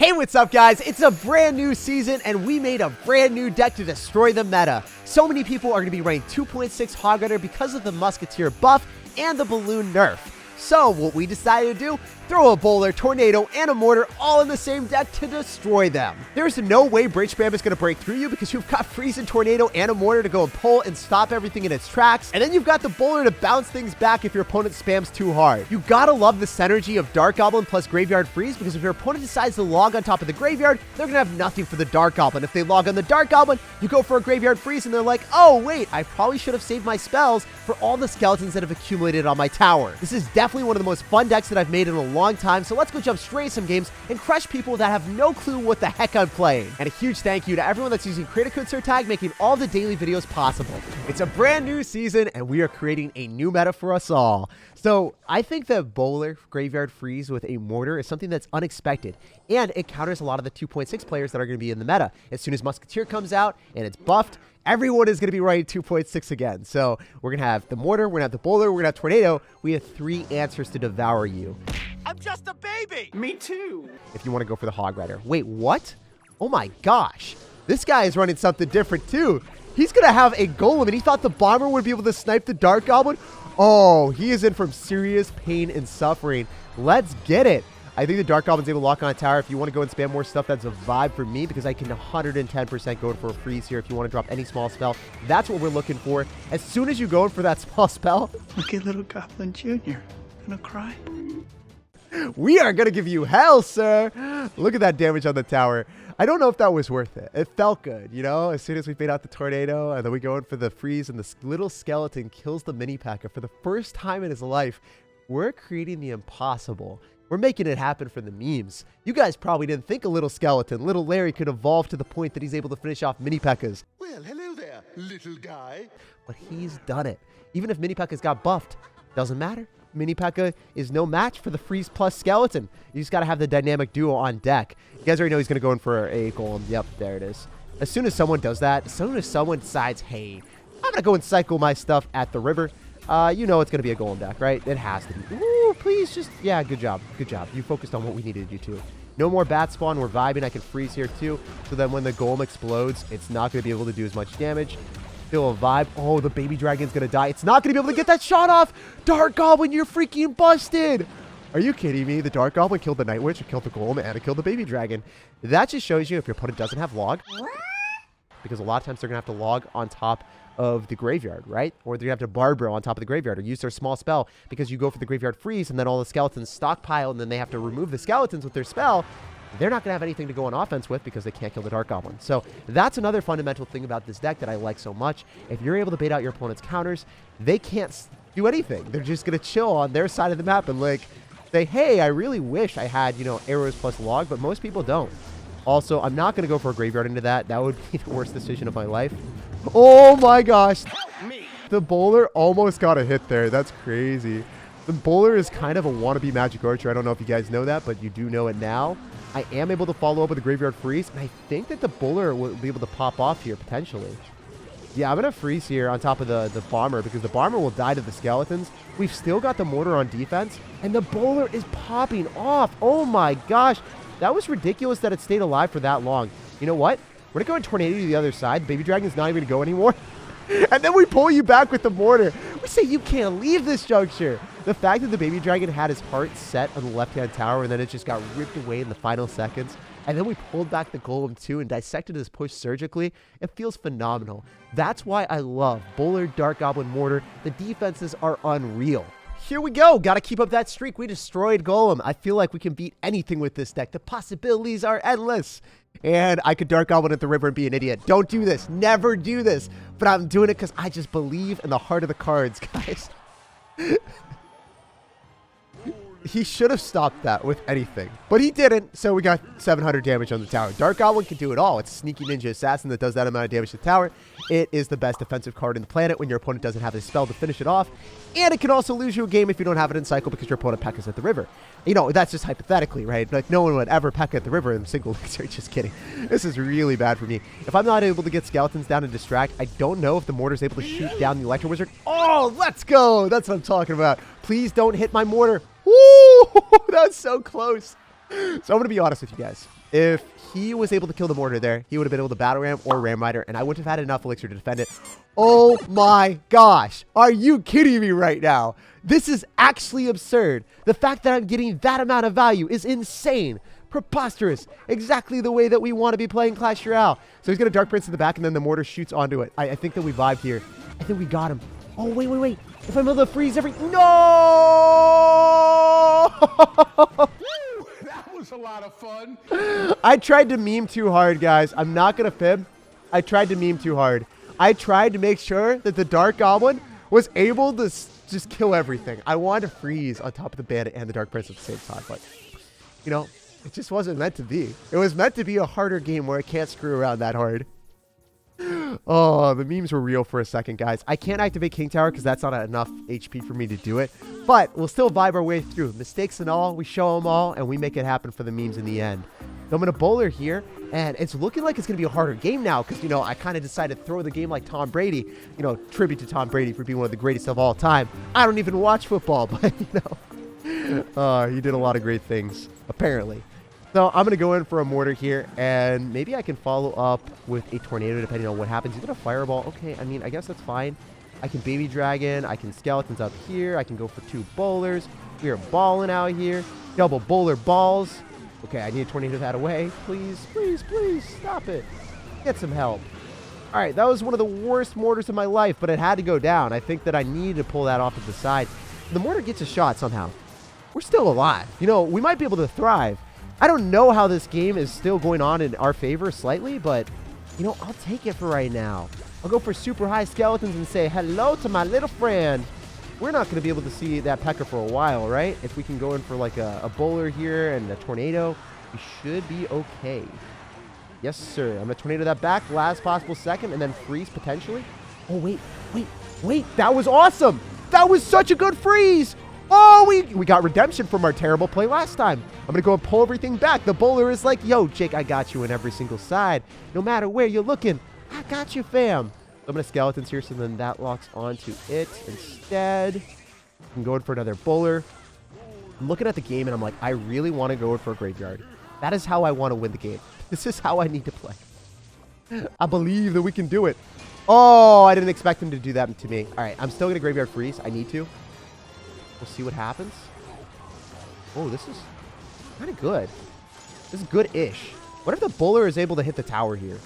Hey, what's up, guys? It's a brand new season, and we made a brand new deck to destroy the meta. So many people are going to be running 2.6 Hog Rider because of the musketeer buff and the balloon nerf. So what we decided to do, throw a bowler, tornado, and a mortar all in the same deck to destroy them. There's no way bridge spam is going to break through you because you've got freeze and tornado and a mortar to go and pull and stop everything in its tracks. And then you've got the bowler to bounce things back if your opponent spams too hard. You gotta love the synergy of Dark Goblin plus Graveyard Freeze, because if your opponent decides to log on top of the graveyard, they're going to have nothing for the Dark Goblin. If they log on the Dark Goblin, you go for a Graveyard Freeze and they're like, oh wait, I probably should have saved my spells for all the skeletons that have accumulated on my tower. This is definitely one of the most fun decks that I've made in a long time, so let's go jump straight into some games and crush people that have no clue what the heck I'm playing. And a huge thank you to everyone that's using creator code SirTag, making all the daily videos possible. It's a brand new season, and we are creating a new meta for us all. So I think that bowler Graveyard Freeze with a mortar is something that's unexpected, and it counters a lot of the 2.6 players that are going to be in the meta. As soon as Musketeer comes out and it's buffed, everyone is going to be running 2.6 again. So we're going to have the mortar, we're going to have the bowler, we're going to have tornado. We have 3 answers to devour you. I'm just a baby! Me too! If you want to go for the Hog Rider. Wait, what? Oh my gosh. This guy is running something different too. He's going to have a golem, and he thought the bomber would be able to snipe the Dark Goblin. Oh, he is in from serious pain and suffering. Let's get it. I think the Dark Goblin's able to lock on a tower. If you want to go and spam more stuff, that's a vibe for me, because I can 110% go for a freeze here if you want to drop any small spell. That's what we're looking for. As soon as you go in for that small spell, Look at little Goblin Jr. Gonna cry? we are going to give you hell, sir. Look at that damage on the tower. I don't know if that was worth it. It felt good, you know? As soon as we fade out the tornado, and then we go in for the freeze, and the little skeleton kills the mini P.E.K.K.A. For the first time in his life, we're creating the impossible. We're making it happen for the memes. You guys probably didn't think a little skeleton, little Larry, could evolve to the point that he's able to finish off mini P.E.K.K.A.s. Well, hello there, little guy. But he's done it. Even if mini P.E.K.K.A.s got buffed, doesn't matter. Mini P.E.K.K.A. is no match for the freeze plus skeleton. You just got to have the dynamic duo on deck. You guys already know he's going to go in for a golem. Yep, there it is. As soon as someone does that, as soon as someone decides, hey, I'm going to go and cycle my stuff at the river, you know it's going to be a golem deck, right? It has to be. Ooh, please just, yeah, good job. Good job. You focused on what we needed you to. No more bat spawn. We're vibing. I can freeze here too. So then when the golem explodes, it's not going to be able to do as much damage. Still a vibe. Oh, the baby dragon's going to die. It's not going to be able to get that shot off. Dark Goblin, you're freaking busted. Are you kidding me? The Dark Goblin killed the Night Witch, it killed the golem, and it killed the baby dragon. That just shows you if your opponent doesn't have log. Because a lot of times they're going to have to log on top of the graveyard, right? Or they're going to have to Barbaro on top of the graveyard, or use their small spell, because you go for the graveyard freeze and then all the skeletons stockpile, and then they have to remove the skeletons with their spell. They're not going to have anything to go on offense with because they can't kill the Dark Goblin. So that's another fundamental thing about this deck that I like so much. If you're able to bait out your opponent's counters, they can't do anything. They're just going to chill on their side of the map and like say, hey, I really wish I had, you know, arrows plus log, but most people don't. Also, I'm not going to go for a graveyard into that. That would be the worst decision of my life. Oh my gosh. The bowler almost got a hit there. That's crazy. The bowler is kind of a wannabe magic archer. I don't know if you guys know that, but you do know it now. I am able to follow up with a graveyard freeze, and I think that the bowler will be able to pop off here potentially. Yeah, I'm going to freeze here on top of the bomber, because the bomber will die to the skeletons. We've still got the mortar on defense, and the bowler is popping off. Oh my gosh. That was ridiculous that it stayed alive for that long. You know what? We're going to go in tornado to the other side. Baby dragon's not even going to go anymore. And then we pull you back with the mortar. We say you can't leave this juncture. The fact that the baby dragon had his heart set on the left-hand tower, and then it just got ripped away in the final seconds. And then we pulled back the golem too and dissected his push surgically. It feels phenomenal. That's why I love bowler, Dark Goblin, mortar. The defenses are unreal. Here we go. Got to keep up that streak. We destroyed golem. I feel like we can beat anything with this deck. The possibilities are endless. And I could Dark Goblin at the river and be an idiot. Don't do this. Never do this. But I'm doing it because I just believe in the heart of the cards, guys. He should have stopped that with anything, but he didn't, so we got 700 damage on the tower. Dark Goblin can do it all. It's a sneaky ninja assassin that does that amount of damage to the tower. It is the best defensive card in the planet when your opponent doesn't have a spell to finish it off, and it can also lose you a game if you don't have it in cycle because your opponent P.E.K.K.A.'s at the river. You know, that's just hypothetically, right? Like, no one would ever P.E.K.K.A. at the river in single leagues. Just kidding. This is really bad for me. If I'm not able to get skeletons down and distract, I don't know if the mortar's able to shoot down the Electro Wizard. Oh, let's go! That's what I'm talking about. Please don't hit my mortar. Woo! That was so close. So I'm going to be honest with you guys. If he was able to kill the mortar there, he would have been able to battle ram or ram rider, and I wouldn't have had enough elixir to defend it. Oh my gosh. Are you kidding me right now? This is actually absurd. The fact that I'm getting that amount of value is insane. Preposterous. Exactly the way that we want to be playing Clash Royale. So he's going to Dark Prince in the back, and then the mortar shoots onto it. I think that we vibed here. I think we got him. Oh, wait. If I'm able to freeze every... No! That was a lot of fun. I tried to meme too hard, guys. I'm not going to fib. I tried to meme too hard. I tried to make sure that the Dark Goblin was able to just kill everything. I wanted to freeze on top of the Bandit and the Dark Prince at the same time, but, you know, it just wasn't meant to be. It was meant to be a harder game where I can't screw around that hard. Oh, the memes were real for a second, guys. I can't activate King Tower because that's not enough HP for me to do it. But we'll still vibe our way through. Mistakes and all, we show them all, and we make it happen for the memes in the end. So I'm going to bowler here, and it's looking like it's going to be a harder game now because, you know, I kind of decided to throw the game like Tom Brady. You know, tribute to Tom Brady for being one of the greatest of all time. I don't even watch football, but, you know, he did a lot of great things, apparently. So I'm going to go in for a mortar here, and maybe I can follow up with a tornado depending on what happens. He's going to fireball. Okay, I mean, I guess that's fine. I can baby dragon. I can skeletons up here. I can go for 2 bowlers. We are balling out here. Double bowler balls. Okay, I need a tornado that away. Please, stop it. Get some help. All right, that was one of the worst mortars in my life, but it had to go down. I think that I need to pull that off to the side. The mortar gets a shot somehow. We're still alive. You know, we might be able to thrive. I don't know how this game is still going on in our favor slightly, but, you know, I'll take it for right now. I'll go for super high skeletons and say hello to my little friend. We're not going to be able to see that P.E.K.K.A for a while, right? If we can go in for like a bowler here and a tornado, we should be okay. Yes, sir. I'm going to tornado that back, last possible second, and then freeze potentially. Oh, wait. That was awesome. That was such a good freeze. Oh, we got redemption from our terrible play last time. I'm going to go and pull everything back. The bowler is like, yo, Jake, I got you in every single side. No matter where you're looking, I got you, fam. I'm going to skeletons here, so then that locks onto it instead. I'm going for another bowler. I'm looking at the game, and I'm like, I really want to go in for a graveyard. That is how I want to win the game. This is how I need to play. I believe that we can do it. Oh, I didn't expect him to do that to me. All right, I'm still going to graveyard freeze. I need to. We'll see what happens. Oh, this is kind of good. This is good-ish. What if the bowler is able to hit the tower here?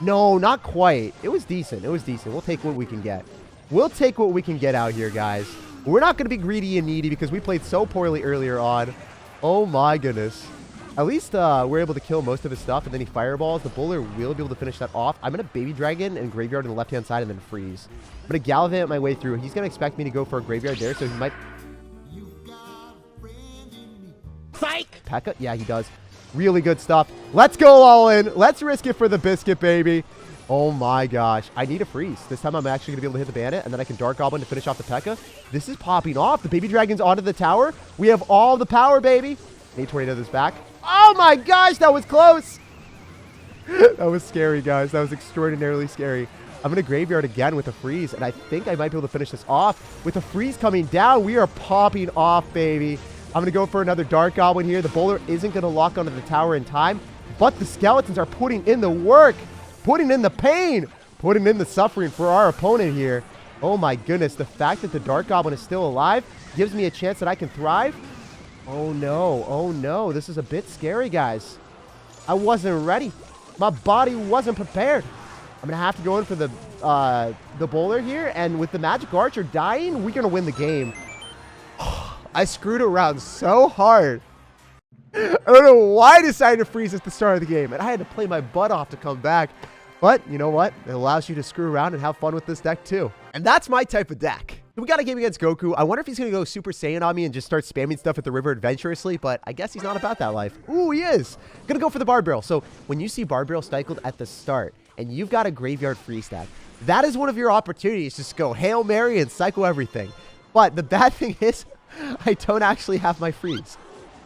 No, not quite. It was decent. We'll take what we can get. We'll take what we can get out here, guys. We're not going to be greedy and needy because we played so poorly earlier on. Oh, my goodness. At least we're able to kill most of his stuff, and then he fireballs. The bowler will be able to finish that off. I'm going to baby dragon and graveyard on the left-hand side and then freeze. I'm going to gallivant my way through. He's going to expect me to go for a graveyard there, so he might... Psych! P.E.K.K.A? Yeah, he does. Really good stuff. Let's go all in. Let's risk it for the biscuit, baby. Oh my gosh. I need a freeze. This time I'm actually going to be able to hit the bandit, and then I can Dark Goblin to finish off the P.E.K.K.A. This is popping off. The baby dragon's onto the tower. We have all the power, baby. Need tornado this back. Oh my gosh, that was close. That was scary, guys. That was extraordinarily scary. I'm going to graveyard again with a freeze, and I think I might be able to finish this off. With the freeze coming down, we are popping off, baby. I'm going to go for another Dark Goblin here. The bowler isn't going to lock onto the tower in time, but the skeletons are putting in the work, putting in the pain, putting in the suffering for our opponent here. Oh my goodness, the fact that the Dark Goblin is still alive gives me a chance that I can thrive. Oh no, this is a bit scary, guys. I wasn't ready. My body wasn't prepared. I'm going to have to go in for the bowler here, and with the Magic Archer dying, we're going to win the game. I screwed around so hard. I don't know why I decided to freeze at the start of the game, and I had to play my butt off to come back. But you know what? It allows you to screw around and have fun with this deck too. And that's my type of deck. We got a game against Goku. I wonder if he's going to go Super Saiyan on me and just start spamming stuff at the river adventurously, but I guess he's not about that life. Ooh, he is. Going to go for the Bard Barrel. So when you see Bard Barrel cycled at the start and you've got a graveyard free stack, that is one of your opportunities. Just go Hail Mary and cycle everything. But the bad thing is, I don't actually have my freeze.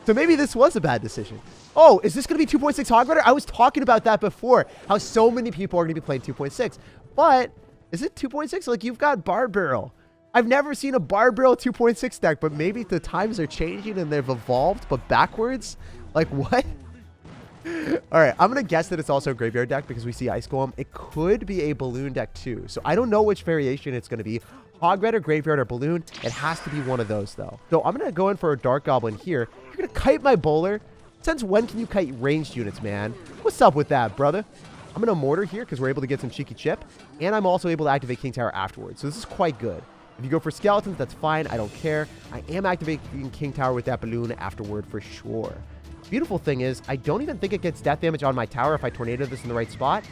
So maybe this was a bad decision. Oh, is this going to be 2.6 Hog Rider? I was talking about that before, how so many people are going to be playing 2.6. But is it 2.6? Like, you've got Bard Barrel. I've never seen a Bard Barrel 2.6 deck, but maybe the times are changing and they've evolved, but backwards? Like, what? All right, I'm going to guess that it's also a graveyard deck because we see Ice Golem. It could be a balloon deck too. So I don't know which variation it's going to be. Hog Rider, graveyard, or balloon. It has to be one of those though. So I'm going to go in for a Dark Goblin here. You're going to kite my bowler. Since when can you kite ranged units, man? What's up with that, brother? I'm going to mortar here because we're able to get some cheeky chip. And I'm also able to activate King Tower afterwards. So this is quite good. If you go for skeletons, that's fine. I don't care. I am activating King Tower with that balloon afterward for sure. Beautiful thing is, I don't even think it gets death damage on my tower if I tornado this in the right spot.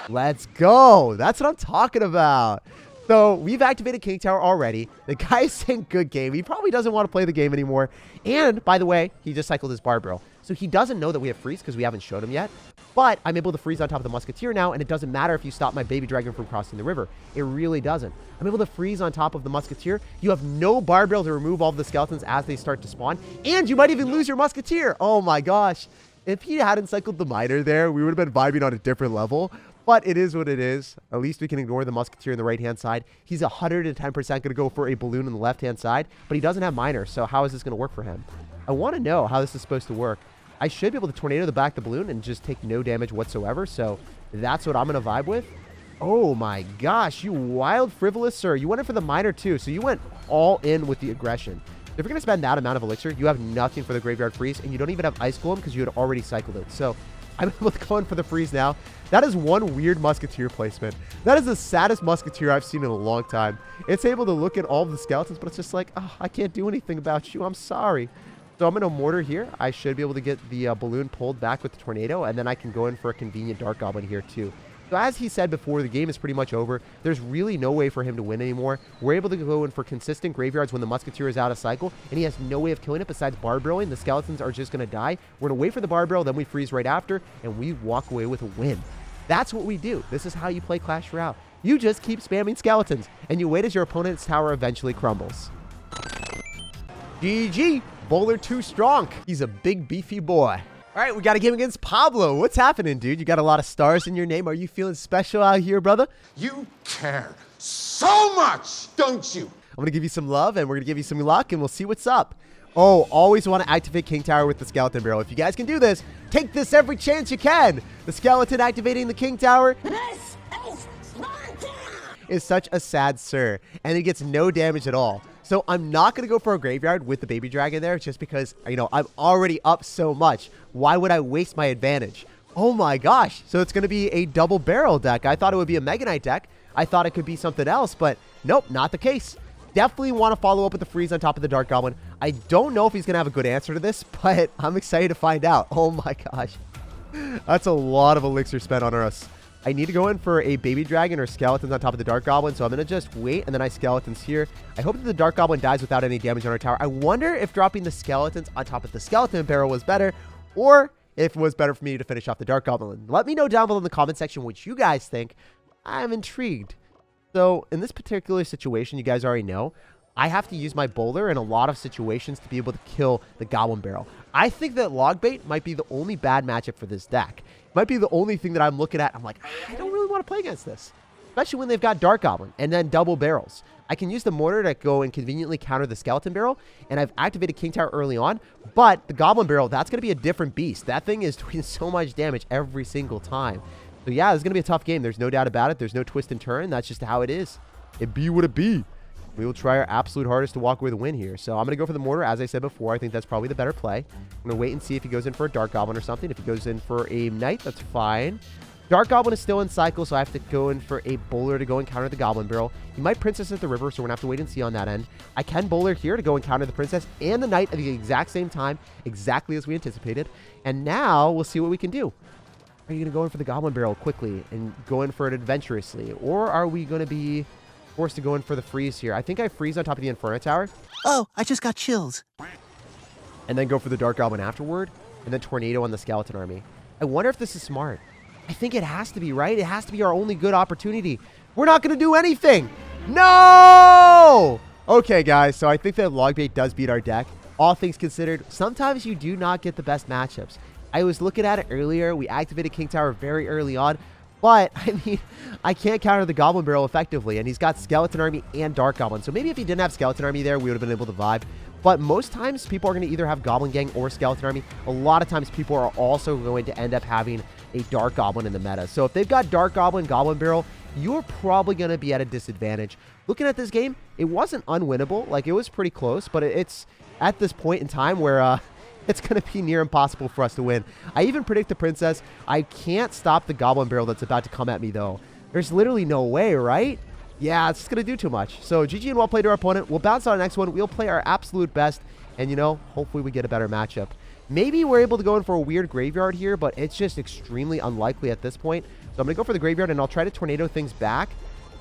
Let's go. That's what I'm talking about. So we've activated King Tower already. The guy is saying good game. He probably doesn't want to play the game anymore. And by the way, he just cycled his bar barrel. So he doesn't know that we have freeze because we haven't shown him yet. But I'm able to freeze on top of the musketeer now, and it doesn't matter if you stop my baby dragon from crossing the river. It really doesn't. I'm able to freeze on top of the musketeer. You have no bar barrel to remove all of the skeletons as they start to spawn, and you might even lose your musketeer. Oh my gosh. If he hadn't cycled the miner there, we would have been vibing on a different level. But it is what it is. At least we can ignore the musketeer on the right-hand side. He's 110% going to go for a balloon on the left-hand side, but he doesn't have miner, so how is this going to work for him? I want to know how this is supposed to work. I should be able to tornado the back of the balloon and just take no damage whatsoever, so that's what I'm going to vibe with. Oh my gosh, you wild frivolous sir. You went in for the miner too, so you went all in with the aggression. If you're going to spend that amount of elixir, you have nothing for the graveyard freeze, and you don't even have Ice Golem because you had already cycled it. So I'm able to go in for the freeze now. That is one weird musketeer placement. That is the saddest musketeer I've seen in a long time. It's able to look at all of the skeletons, but it's just like, oh, I can't do anything about you. I'm sorry. So I'm going to mortar here. I should be able to get the balloon pulled back with the tornado, and then I can go in for a convenient Dark Goblin here too. So as he said before, the game is pretty much over. There's really no way for him to win anymore. We're able to go in for consistent graveyards when the musketeer is out of cycle, and he has no way of killing it besides bar barreling. The skeletons are just going to die. We're going to wait for the bar barrel, then we freeze right after, and we walk away with a win. That's what we do. This is how you play Clash Royale. You just keep spamming skeletons, and you wait as your opponent's tower eventually crumbles. GG. Bowler too strong. He's a big, beefy boy. All right, we got a game against Pablo. What's happening, dude? You got a lot of stars in your name. Are you feeling special out here, brother? You care so much, don't you? I'm going to give you some love, and we're going to give you some luck, and we'll see what's up. Oh, always want to activate King Tower with the skeleton barrel. If you guys can do this, take this every chance you can. The skeleton activating the King Tower. This is Sparta! Is such a sad sir, and he gets no damage at all. So I'm not going to go for a graveyard with the baby dragon there just because, you know, I'm already up so much. Why would I waste my advantage? Oh my gosh. So it's going to be a double barrel deck. I thought it would be a Mega Knight deck. I thought it could be something else, but nope, not the case. Definitely want to follow up with the freeze on top of the Dark Goblin. I don't know if he's going to have a good answer to this, but I'm excited to find out. Oh my gosh. That's a lot of elixir spent on us. I need to go in for a baby dragon or skeletons on top of the Dark Goblin, so I'm going to just wait, and then I skeletons here. I hope that the Dark Goblin dies without any damage on our tower. I wonder if dropping the skeletons on top of the skeleton barrel was better, or if it was better for me to finish off the Dark Goblin. Let me know down below in the comment section what you guys think. I'm intrigued. So in this particular situation, you guys already know, I have to use my bowler in a lot of situations to be able to kill the Goblin Barrel. I think that Logbait might be the only bad matchup for this deck. Might be the only thing that I'm looking at. I'm like, I don't really want to play against this. Especially when they've got Dark Goblin and then double barrels. I can use the mortar to go and conveniently counter the skeleton barrel. And I've activated King Tower early on. But the Goblin Barrel, that's going to be a different beast. That thing is doing so much damage every single time. So yeah, it's going to be a tough game. There's no doubt about it. There's no twist and turn. That's just how it is. It be what it be. We will try our absolute hardest to walk away with a win here. So I'm going to go for the mortar. As I said before, I think that's probably the better play. I'm going to wait and see if he goes in for a Dark Goblin or something. If he goes in for a Knight, that's fine. Dark Goblin is still in cycle, so I have to go in for a bowler to go and counter the Goblin Barrel. He might Princess at the river, so we're going to have to wait and see on that end. I can bowler here to go and counter the Princess and the Knight at the exact same time, exactly as we anticipated. And now we'll see what we can do. Are you going to go in for the Goblin Barrel quickly and go in for it adventurously? Or are we going to be forced to go in for the freeze here? I think I freeze on top of the Inferno Tower. Oh, I just got chills. And then go for the Dark Goblin afterward. And then Tornado on the Skeleton Army. I wonder if this is smart. I think it has to be, right? It has to be our only good opportunity. We're not going to do anything. No! Okay, guys. So I think that Logbait does beat our deck. All things considered, sometimes you do not get the best matchups. I was looking at it earlier. We activated King Tower very early on. But, I mean, I can't counter the Goblin Barrel effectively. And he's got Skeleton Army and Dark Goblin. So maybe if he didn't have Skeleton Army there, we would have been able to vibe. But most times, people are going to either have Goblin Gang or Skeleton Army. A lot of times, people are also going to end up having a Dark Goblin in the meta. So if they've got Dark Goblin, Goblin Barrel, you're probably going to be at a disadvantage. Looking at this game, it wasn't unwinnable. Like, it was pretty close, but it's at this point in time where it's going to be near impossible for us to win. I even predict the Princess. I can't stop the Goblin Barrel that's about to come at me, though. There's literally no way, right? Yeah, it's just going to do too much. So GG and well played to our opponent. We'll bounce on the next one. We'll play our absolute best. And, you know, hopefully we get a better matchup. Maybe we're able to go in for a weird graveyard here, but it's just extremely unlikely at this point. So I'm going to go for the graveyard, and I'll try to tornado things back.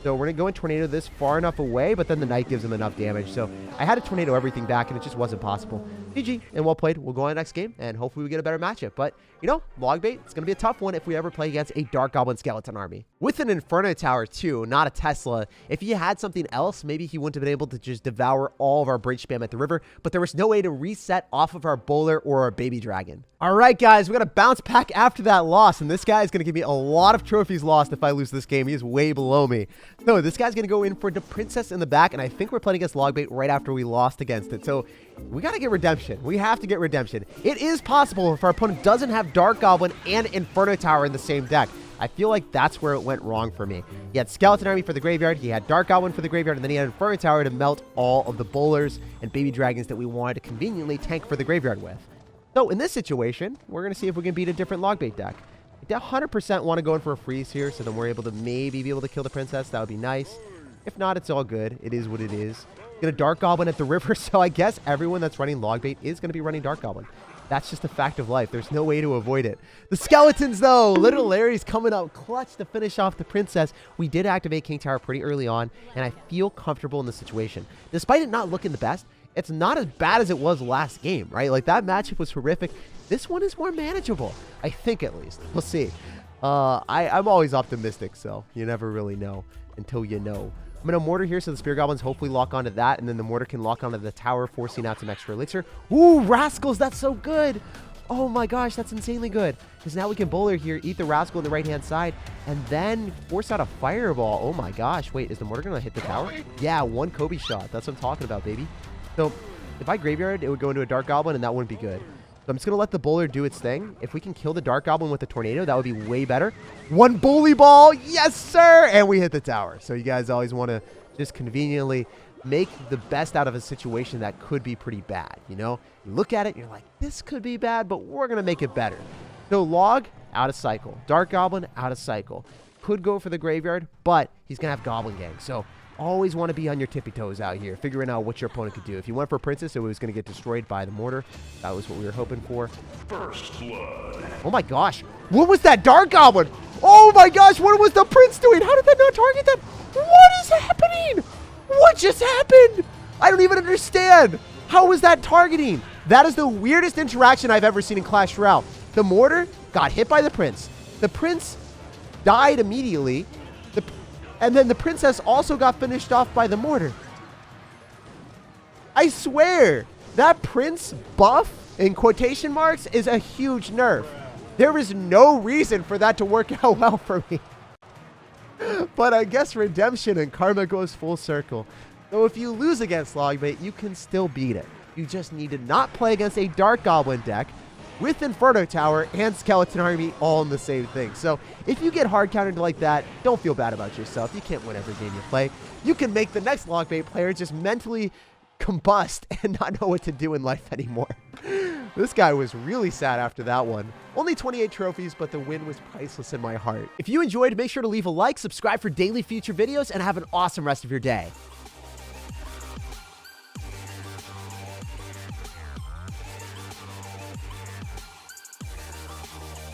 So we're going to go and tornado this far enough away, but then the knight gives him enough damage. So I had to tornado everything back, and it just wasn't possible. GG, and well played. We'll go on to the next game, and hopefully we get a better matchup. But, you know, log bait, it's going to be a tough one if we ever play against a Dark Goblin Skeleton Army. With an Inferno Tower, too, not a Tesla. If he had something else, maybe he wouldn't have been able to just devour all of our bridge spam at the river, but there was no way to reset off of our bowler or our baby dragon. All right, guys, we got to bounce back after that loss, and this guy is going to give me a lot of trophies lost if I lose this game. He is way below me. So this guy's going to go in for the Princess in the back, and I think we're playing against Logbait right after we lost against it. So we got to get redemption. We have to get redemption. It is possible if our opponent doesn't have Dark Goblin and Inferno Tower in the same deck. I feel like that's where it went wrong for me. He had Skeleton Army for the graveyard, he had Dark Goblin for the graveyard, and then he had Inferno Tower to melt all of the bowlers and baby dragons that we wanted to conveniently tank for the graveyard with. So in this situation, we're going to see if we can beat a different Logbait deck. I 100% want to go in for a freeze here, so then we're able to maybe be able to kill the Princess. That would be nice. If not, it's all good. It is what it is. Gonna Dark Goblin at the river, so I guess everyone that's running Logbait is going to be running Dark Goblin. That's just a fact of life. There's no way to avoid it. The skeletons, though. Little Larry's coming out clutch to finish off the Princess. We did activate King Tower pretty early on, and I feel comfortable in the situation. Despite it not looking the best, it's not as bad as it was last game, right? Like, that matchup was horrific. This one is more manageable, I think, at least. We'll see. I'm always optimistic, so you never really know until you know. I'm going to mortar here so the Spear Goblins hopefully lock onto that, and then the mortar can lock onto the tower, forcing out some extra elixir. Ooh, Rascals, that's so good. Oh my gosh, that's insanely good. Because now we can bowler here, eat the Rascal on the right-hand side, and then force out a Fireball. Oh my gosh. Wait, is the mortar going to hit the tower? Yeah, one Kobe shot. That's what I'm talking about, baby. So if I graveyard, it would go into a Dark Goblin, and that wouldn't be good. So I'm just going to let the bowler do its thing. If we can kill the Dark Goblin with the tornado, that would be way better. One bully ball. Yes, sir. And we hit the tower. So you guys always want to just conveniently make the best out of a situation that could be pretty bad. You know, you look at it and you're like, this could be bad, but we're going to make it better. So log, out of cycle. Dark Goblin, out of cycle. Could go for the graveyard, but he's going to have Goblin Gang. So always want to be on your tippy toes out here, figuring out what your opponent could do. If you went for Princess, it was going to get destroyed by the mortar. That was what we were hoping for. First blood. Oh my gosh. What was that Dark Goblin? Oh my gosh, what was the Prince doing? How did that not target that? What is happening? What just happened? I don't even understand. How was that targeting? That is the weirdest interaction I've ever seen in Clash Royale. The mortar got hit by the Prince. The Prince died immediately. And then the Princess also got finished off by the mortar. I swear, that Prince buff, in quotation marks, is a huge nerf. There is no reason for that to work out well for me. But I guess redemption and karma goes full circle. So if you lose against Logbait, you can still beat it. You just need to not play against a Dark Goblin deck with Inferno Tower and Skeleton Army all in the same thing. So if you get hard countered like that, don't feel bad about yourself. You can't win every game you play. You can make the next Logbait player just mentally combust and not know what to do in life anymore. This guy was really sad after that one. Only 28 trophies, but the win was priceless in my heart. If you enjoyed, make sure to leave a like, subscribe for daily future videos, and have an awesome rest of your day.